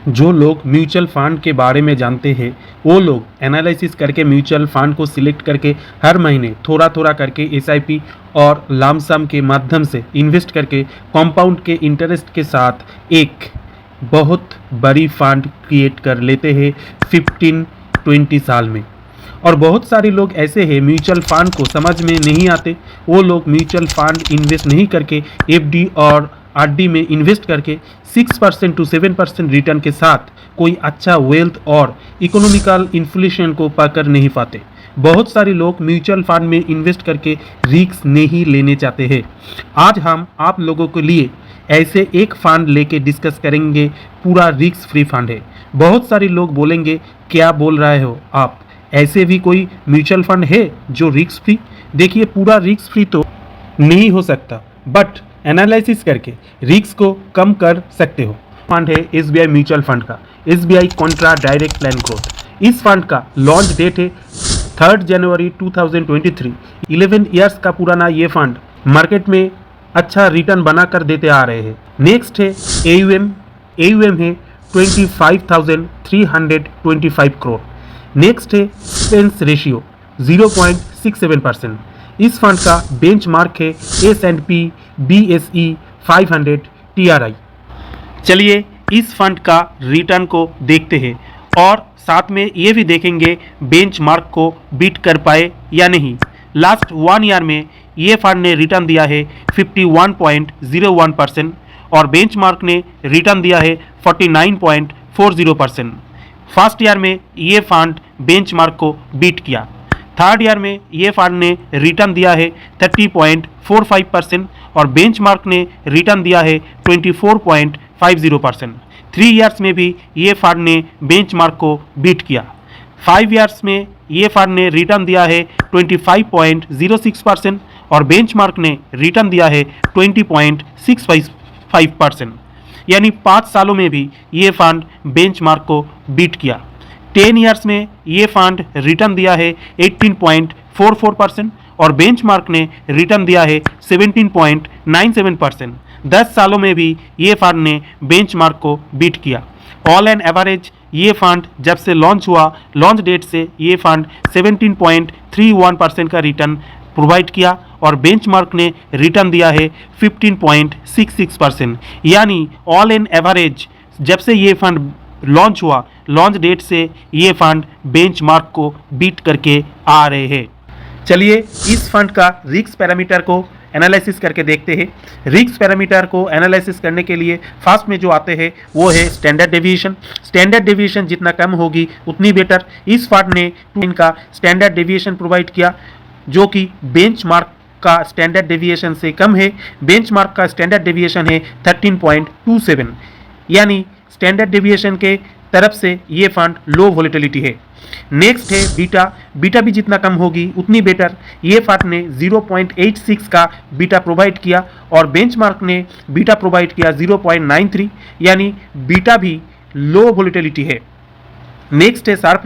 जो लोग mutual fund के बारे में जानते हैं वो लोग एनालिसिस करके म्यूचुअल फंड को सिलेक्ट करके हर महीने थोड़ा थोड़ा करके एसआईपी और लामसम के माध्यम से इन्वेस्ट करके कंपाउंड के इंटरेस्ट के साथ एक बहुत बड़ी फंड क्रिएट कर लेते हैं 15-20 साल में। और बहुत सारे लोग ऐसे हैं म्यूचुअल फंड को समझ में नहीं आते, वो लोग म्यूचुअल फंड इन्वेस्ट नहीं करके एफडी और आरडी में इन्वेस्ट करके 6% to 7% रिटर्न के साथ कोई अच्छा वेल्थ और इकोनॉमिकल इन्फ्लेशन को पकड़ नहीं पाते। बहुत सारे लोग म्यूचुअल फंड में इन्वेस्ट करके रिस्क नहीं लेने चाहते हैं। आज हम आप लोगों के लिए ऐसे एक फंड लेके डिस्कस करेंगे, पूरा रिस्क फ्री फंड है। बहुत सारे लोग बोलेंगे क्या बोल रहे हो आप, ऐसे भी कोई म्यूचुअल फंड है जो रिस्क फ्री? देखिए पूरा रिस्क फ्री तो नहीं हो सकता, बट एनालिसिस करके रिस्क को कम कर सकते हो। फंड है एसबीआई म्यूचुअल फंड का, SBI Contra direct plan growth. इस फंड का लॉन्च डेट है 3 जनवरी 2023। 11 ईयर्स का पुराना ये फंड मार्केट में अच्छा रिटर्न बना कर देते आ रहे हैं। नेक्स्ट है एयूएम है 25,325 करोड़। नेक्स्ट है एक्सपेंस रेशियो 0.67%। इस फंड का बेंचमार्क है S&P BSE 500 TRI। चलिए इस फंड का रिटर्न को देखते हैं और साथ में ये भी देखेंगे बेंचमार्क को बीट कर पाए या नहीं। लास्ट 1 ईयर में ये फंड ने रिटर्न दिया है 51.01% और बेंचमार्क ने रिटर्न दिया है 49.40%। फर्स्ट ईयर में ये फंड बेंचमार्क को बीट किया। थर्ड ईयर में ये फंड ने रिटर्न दिया है 30.45% और बेंचमार्क ने रिटर्न दिया है 24.50%। 3 ईयर्स में भी ये फंड ने बेंचमार्क को बीट किया। 5 ईयर्स में ये फंड ने रिटर्न दिया है 25.06% और बेंचमार्क ने रिटर्न दिया है 20.65%। यानी 5 सालों में भी ये फंड बेंचमार्क को बीट किया। 10 ईयर्स में ये फंड रिटर्न दिया है 18.44% और बेंचमार्क ने रिटर्न दिया है 17.97%। 10 सालों में भी ये फंड ने बेंचमार्क को बीट किया। ऑल एंड एवरेज ये फंड जब से लॉन्च हुआ, लॉन्च डेट से ये फंड 17.31% का रिटर्न प्रोवाइड किया और बेंचमार्क ने रिटर्न दिया है 15.66%। यानी ऑल एंड एवरेज जब से ये फंड लॉन्च हुआ, लॉन्च डेट से ये फंड बेंचमार्क को बीट करके आ रहे हैं। चलिए इस फंड का रिस्क पैरामीटर को एनालिसिस करके देखते हैं। रिस्क पैरामीटर को एनालिसिस करने के लिए फर्स्ट में जो आते हैं वो है स्टैंडर्ड डेविएशन। स्टैंडर्ड डेविएशन जितना कम होगी उतनी बेटर। इस फंड ने इनका स्टैंडर्ड डेविएशन प्रोवाइड किया जो कि बेंचमार्क का स्टैंडर्ड डेविएशन से कम है। बेंचमार्क का स्टैंडर्ड डेविएशन है 13.27, यानी स्टैंडर्ड डेविएशन के तरफ से ये फंड लो वोलेटिलिटी है। नेक्स्ट है बीटा भी जितना कम होगी उतनी बेटर। ये फंड ने 0.86 का बीटा प्रोवाइड किया और बेंचमार्क ने बीटा प्रोवाइड किया 0.93, यानी बीटा भी लो वोलेटिलिटी है। नेक्स्ट है शार्प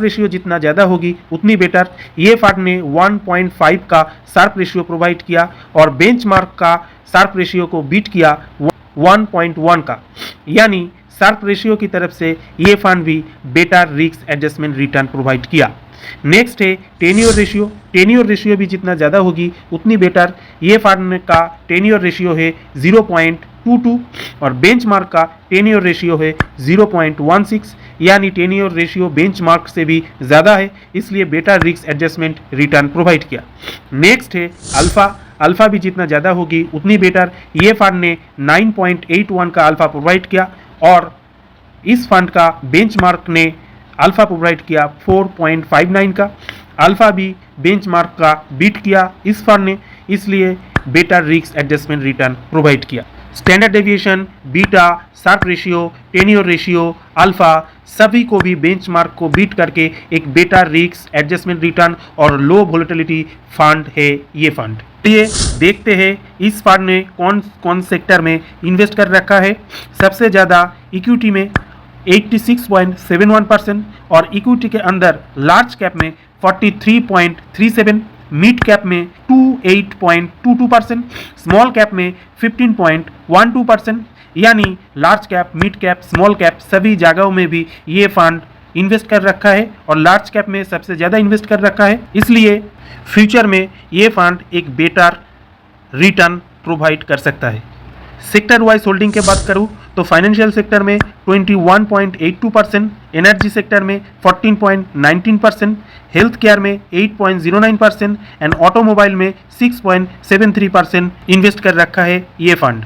रेशियो जितना ज़्यादा होगी उतनी बेटर। ये फंड ने 1.5 का शार्प रेशियो प्रोवाइड किया और बेंचमार्क का शार्प रेशियो को बीट किया 1.1 का, यानी शार्प रेशियो की तरफ से ये फंड भी better risk adjustment return provide किया। नेक्स्ट है टेन्योर रेशियो भी जितना ज़्यादा होगी उतनी बेटर। ये फंड का टेन्योर रेशियो है 0.22 और बेंचमार्क का टेन्योर रेशियो है 0.16, यानी टेन्योर रेशियो बेंचमार्क से भी ज़्यादा है, इसलिए better risk adjustment return provide किया। नेक्स्ट है अल्फा भी जितना ज़्यादा होगी उतनी बेटर। ये फंड ने 9.81 का अल्फा प्रोवाइड किया और इस फंड का बेंचमार्क ने अल्फा प्रोवाइड किया 4.59 का। अल्फा भी बेंचमार्क का बीट किया इस फंड ने, इसलिए better risk adjustment return provide किया। Standard deviation, beta, Sharpe ratio, tenure ratio, alpha सभी को भी बेंचमार्क को बीट करके एक बेटर रिस्क एडजस्टमेंट रिटर्न और लो वोलेटिलिटी फंड है ये फंड। ये देखते हैं इस फंड ने कौन कौन सेक्टर में इन्वेस्ट कर रखा है। सबसे ज़्यादा इक्विटी में 86.71% और इक्विटी के अंदर लार्ज कैप में 43.37, मिड कैप में 28.22%, स्मॉल कैप में 15.12%, यानी large cap, mid cap, small cap सभी जगहों में भी ये फंड इन्वेस्ट कर रखा है और लार्ज कैप में सबसे ज़्यादा इन्वेस्ट कर रखा है। इसलिए फ्यूचर में ये फंड एक बेटर रिटर्न प्रोवाइड कर सकता है। सेक्टर वाइज होल्डिंग की बात करूं तो फाइनेंशियल सेक्टर में 21.82%, एनर्जी सेक्टर में 14.19%, हेल्थ केयर में 8.09% एंड ऑटोमोबाइल में 6.73% इन्वेस्ट कर रखा है ये फंड।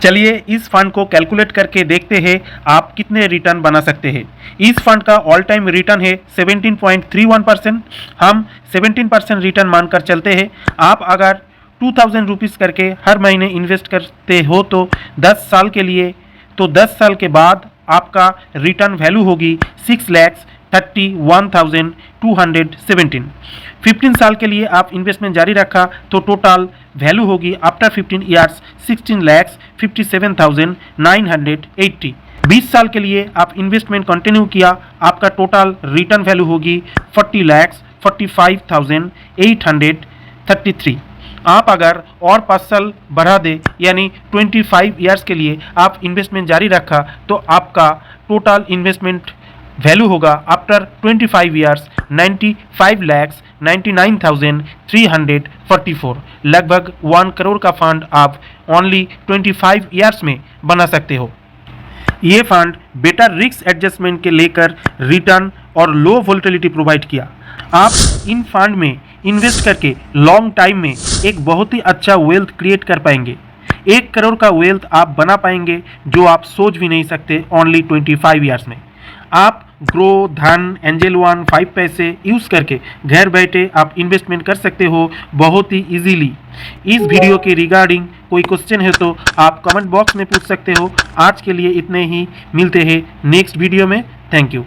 चलिए इस फंड को कैलकुलेट करके देखते हैं आप कितने रिटर्न बना सकते हैं। इस फंड का ऑल टाइम रिटर्न है 17.31%। हम 17% रिटर्न मानकर चलते हैं। आप अगर 2000 रुपीज़ करके हर महीने इन्वेस्ट करते हो तो 10 साल के लिए, तो 10 साल के बाद आपका रिटर्न वैल्यू होगी 6,31,217। 15 साल के लिए आप इन्वेस्टमेंट जारी रखा तो टोटल वैल्यू होगी आफ्टर 15 ईयर्स 16,57,980। 20 साल के लिए आप इन्वेस्टमेंट कंटिन्यू किया, आपका टोटल रिटर्न वैल्यू होगी 40,45,833। आप अगर और 5 साल बढ़ा दे यानी 25 ईयर्स के लिए आप इन्वेस्टमेंट जारी रखा तो आपका टोटल इन्वेस्टमेंट वैल्यू होगा आफ्टर 25 ईयर्स 95,99,344। लगभग 1 करोड़ का फंड आप ओनली 25 ईयर्स में बना सकते हो। ये फंड बेटर रिस्क एडजस्टमेंट के लेकर रिटर्न और लो वोलेटिलिटी प्रोवाइड किया। आप इन फंड में इन्वेस्ट करके लॉन्ग टाइम में एक बहुत ही अच्छा वेल्थ क्रिएट कर पाएंगे। 1 करोड़ का वेल्थ आप बना पाएंगे जो आप सोच भी नहीं सकते ओनली 25 ईयर्स में। आप ग्रो, धन, एंजल वन, 5 पैसे यूज़ करके घर बैठे आप इन्वेस्टमेंट कर सकते हो बहुत ही इजीली। इस वीडियो के रिगार्डिंग कोई क्वेश्चन है तो आप कमेंट बॉक्स में पूछ सकते हो। आज के लिए इतने ही, मिलते हैं नेक्स्ट वीडियो में। Thank you.